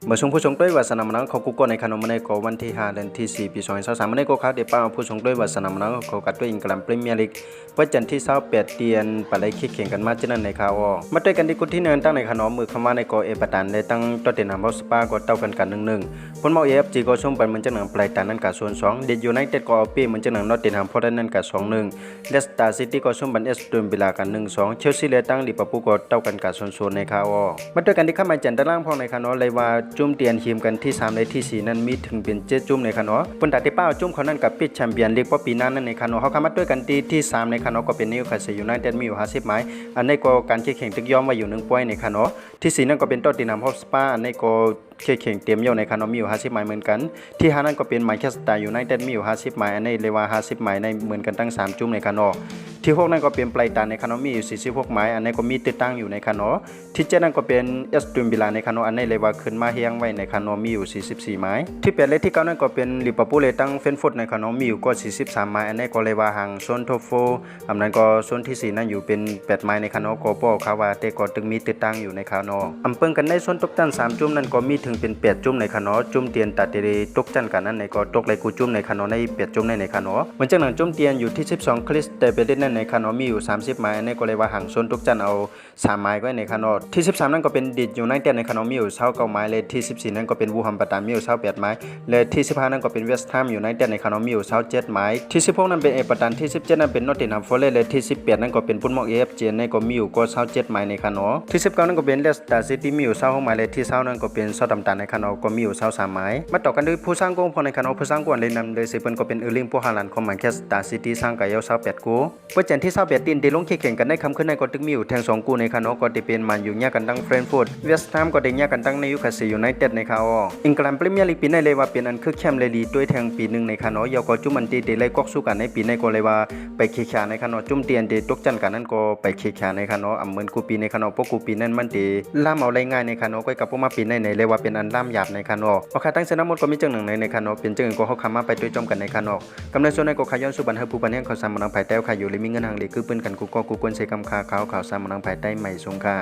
เมื่อชงผู้ชงด้วยวาสนามนังเขากุกในขนมในกวันที่5เดือนที่4ปี2023ในกเขาเดป้าผู้ชงด้วยวาสนามนังเขากัดด้วยอังกฤษพรีเมียร์ลีกวันจันทร์ที่28เดือนปลายคิดเข่งกันมาเช่นนั้นในข่าวมาด้วยกันที่กุที่เนินตั้งในขนมมือคำว่าในกเอปตันได้ตั้งตัวเด่นหามอสปาก็เต้ากัน1-1ผลเมาเอฟจีก็ชุ่มไปเหมือนจังหนังปลายตานั่นกับส่วน2เดนยูไนเต็ดก็เอาปีเหมือนจังหนังนอตตินหามพอได้นั่นกับ2-1เลสเตอร์ซิตี้ก็ชุ่มบันเอสตูนบิลากัน1-2เชลซีเลยตั้งลิเวอร์พูลก็เต้ากันกับส่วนในข่าวมาด้วยกันที่ข้ามาจันทร์ด้านล่างพอในขนมเลยว่าจุ่มเตียนทีมกันที่3ในที่4นั้นมีถึงเป็น7จุ่มในคานอปุ่นตัดที่เป้าจุ่มเขานั้นกับปิดแชมเปี้ยนลีกเพราะปีนั้นในคานอเขาเข้ามาด้วยกันที่3ในคานอก็เป็นนิวคาสเซิลยูไนเต็ดมีอยู่50หมายอันนี้ก็การแข่งตึกย่อมไว้อยู่1 pointในคานอที่4นั่นก็เป็นท็อตตินัมฮอตสปาอันนี้ก็แข่งเตรียมอยู่ในคานอมีอยู่50หมายเหมือนกันที่5นั่นก็เป็นแมนเชสเตอร์ยูไนเต็ดมีอยู่50หมายอันนี้เลยว่า50หมายในเหมือนกันทั้ง3จุ่มในคานอที่6นั่นก็เป็นไบรตันในคานอมีอยู่46หมายอันนี้ก็มีติดตั้งอยู่ในคานอที่7นั่นก็เป็นเอสตันวิลล่าในคานออันนี้เลยว่าขึ้นมาเฮียงไว้ในคานอมีอยู่44หมายที่8และที่9นั่นก็เป็นลิเวอร์พูลเลยตั้งเฟรนท์ฟอร์ดในคานอมีอยู่ก็43หมายอันนี้ก็เลยว่าห่างโซนท็อป4อันนั้นก็โซนที่4นั่นอยู่เป็น8หมายในคานอก็บ่ข่าวว่าแต่ก็ตึงมีติดตั้งอยู่ในคานออำเปิงกันในโซนตกจัน3จุ่มนั่นก็มีถึงเป็น8จุ่มในคานอจุ่มเตียนตัดเตเรตกจันกันนั้นในก็ตกเลยกูจุ่มในคานอใน8จุ่มในคานอเหมือนจังหนังจุ่มเตียนอยู่ที่12คริสเตเบเดนนั่นในคานอมีอยู่30หมายอันนี้ก็เลยว่าห่างโซนตกจันเอา3หมายไว้ในคานอที่13นั่นก็เป็นดิดยูไนเต็ดในคานอมีอยู่29หมายเลยที่14นั่นก็เป็นวูแฮมปัตตามีอยู่28หมายและที่15นั่นก็เป็นเวสต์แฮมยูไนเต็ดในคานอมีอยู่27หมายที่16นั่นเป็นเอเวอร์ตันที่17นั่นเป็นนอตติงแฮมฟอเรสต์และที่18นั่นก็เป็นปุนมอกเอฟเจนในก็มีอยู่ก็27หมายในคานอที่19นั่นก็เป็นเลสเตอร์ซิตี้มีอยู่26หมายและที่20นั่นก็เป็นซาดัมตันในคานอก็มีอยู่23หมายมาต่อกันด้วยผู้สร้างโกงพอในคานอผู้สร้างกวนเลยนำโดยสิเปิ้นก็เป็นเออร์ลิงโพฮาลันด์ของแมนเชสเตอร์ซิตี้สร้างกับยาว28กูวันจันทร์ที่28ตีนได้ลงแข่งกันได้คำขึ้นในก็ตึกมีอยู่แทง2กูในคานอก็ได้เป็นมันอยู่แยกกันตั้งเฟรนท์ฟอร์ดเวสต์แฮมก็ได้แยกกันตั้งนิวคาสเซิลยูไนเต็ดในคาวอังกฤษพรีเมียร์ลีกปีในเลยว่าเป็นอันคือแชมป์เลยดีด้วยแทงปี1ในคานอยาวก็จุมันตีได้ไล่กอกสู้กันในปีในก็เลยว่าไปเคียในคานอจุ่มเตียนเดตกจันกันนั้นก็ไปเคียในคานอเหมือนกูปีในคานอพวกกูปีนั้นมันตีล่ามเอาไรง่ายในคานอก็กับพวกมาปีในเลยว่าเป็นอันล่ามหยาบในคานอเพราะค่าตั้งเสนามดก็มีจังหนึ่งในคานอเป็นจังก็เขาคำมาไปด้วยจอมกันในคานอกำเนิดส่วนในก็ขย้อนสู่บันเฮผู้ปันแห่งเขาสามมังภายใต้ข่ายอยู่เลยมีเงินทางเลยคือปืนกันกูก็กูควรใช้กำคาข่าวสามมังภายใต้ใหม่สงค่า